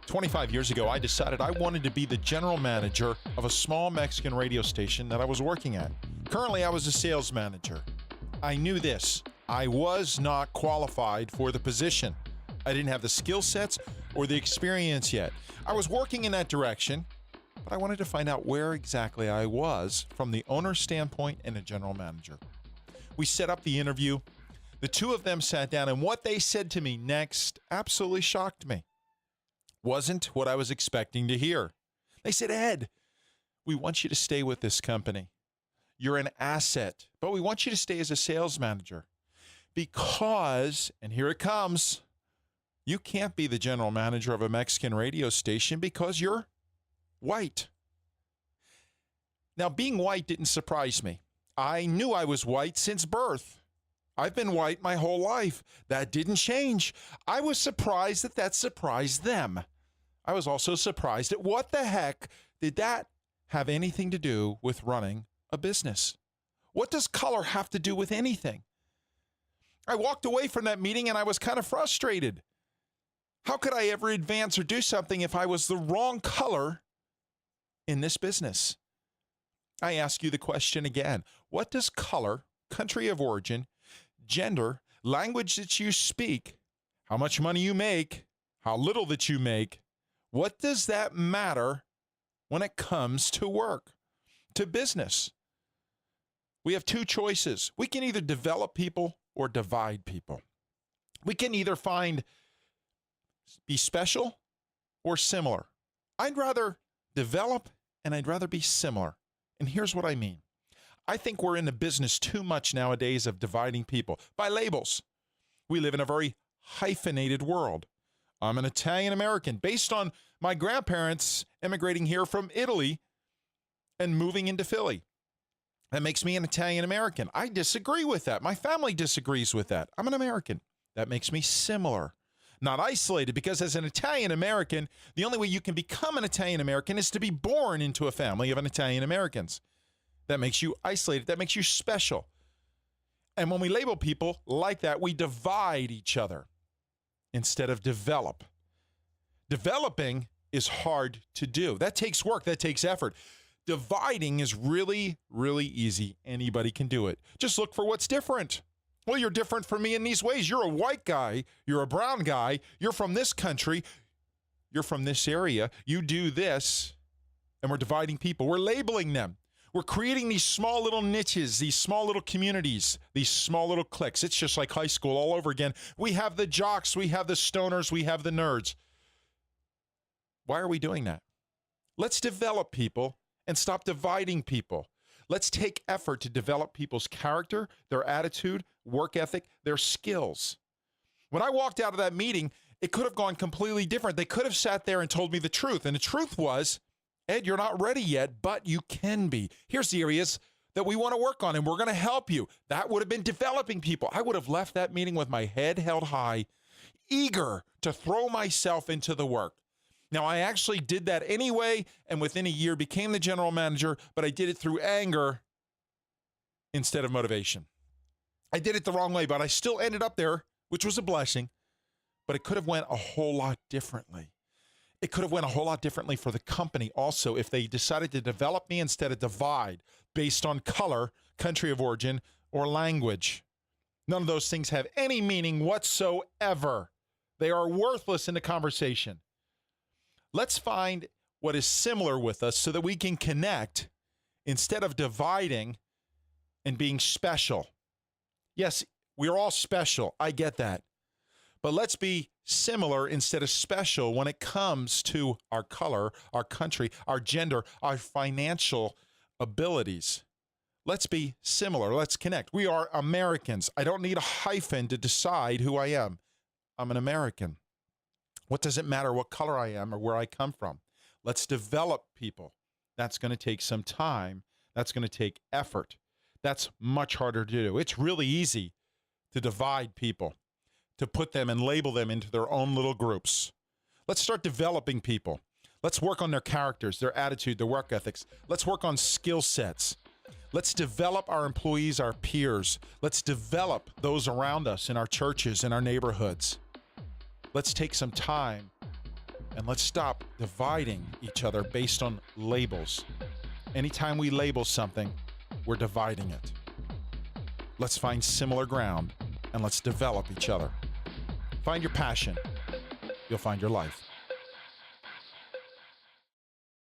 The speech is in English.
25 years ago, I decided I wanted to be the general manager of a small Mexican radio station that I was working at. Currently, I was a sales manager. I knew this. I was not qualified for the position. I didn't have the skill sets or the experience yet. I was working in that direction, but I wanted to find out where exactly I was from the owner's standpoint and a general manager. We set up the interview. The two of them sat down, and what they said to me next absolutely shocked me. Wasn't what I was expecting to hear. They said, Ed, we want you to stay with this company. You're an asset, but we want you to stay as a sales manager because, and here it comes, you can't be the general manager of a Mexican radio station because you're white. Now, being white didn't surprise me. I knew I was white since birth. I've been white my whole life. That didn't change. I was surprised that surprised them. I was also surprised at what the heck did that have anything to do with running a business? What does color have to do with anything? I walked away from that meeting and I was kind of frustrated. How could I ever advance or do something if I was the wrong color in this business? I ask you the question again. What does color, country of origin, gender, language that you speak, how much money you make, how little that you make, what does that matter when it comes to work, to business? We have two choices. We can either develop people or divide people. We can either be special or similar. I'd rather develop and I'd rather be similar. And here's what I mean. I think we're in the business too much nowadays of dividing people by labels. We live in a very hyphenated world. I'm an Italian American based on my grandparents immigrating here from Italy and moving into Philly. That makes me an Italian American. I disagree with that. My family disagrees with that. I'm an American. That makes me similar, not isolated, because as an Italian American, the only way you can become an Italian American is to be born into a family of an Italian Americans. That makes you isolated. That makes you special. And when we label people like that, we divide each other instead of develop. Developing is hard to do. That takes work. That takes effort. Dividing is really, really easy. Anybody can do it. Just look for what's different. Well, you're different from me in these ways. You're a white guy. You're a brown guy. You're from this country. You're from this area. You do this. And we're dividing people. We're labeling them. We're creating these small little niches, these small little communities, these small little cliques. It's just like high school all over again. We have the jocks, we have the stoners, we have the nerds. Why are we doing that? Let's develop people and stop dividing people. Let's take effort to develop people's character, their attitude, work ethic, their skills. When I walked out of that meeting, it could have gone completely different. They could have sat there and told me the truth. And the truth was, Ed, you're not ready yet, but you can be. Here's the areas that we want to work on, and we're going to help you. That would have been developing people. I would have left that meeting with my head held high, eager to throw myself into the work. Now, I actually did that anyway, and within a year became the general manager, but I did it through anger instead of motivation. I did it the wrong way, but I still ended up there, which was a blessing, but it could have went a whole lot differently. It could have went a whole lot differently for the company also if they decided to develop me instead of divide based on color, country of origin, or language. None of those things have any meaning whatsoever. They are worthless in the conversation. Let's find what is similar with us so that we can connect instead of dividing and being special. Yes, we're all special. I get that. But let's be similar instead of special when it comes to our color, our country, our gender, our financial abilities. Let's be similar. Let's connect. We are Americans. I don't need a hyphen to decide who I am. I'm an American. What does it matter what color I am or where I come from? Let's develop people. That's going to take some time. That's going to take effort. That's much harder to do. It's really easy to divide people, to put them and label them into their own little groups. Let's start developing people. Let's work on their characters, their attitude, their work ethics. Let's work on skill sets. Let's develop our employees, our peers. Let's develop those around us in our churches, in our neighborhoods. Let's take some time And let's stop dividing each other based on labels. Anytime we label something, we're dividing it. Let's find similar ground and let's develop each other. Find your passion. You'll find your life.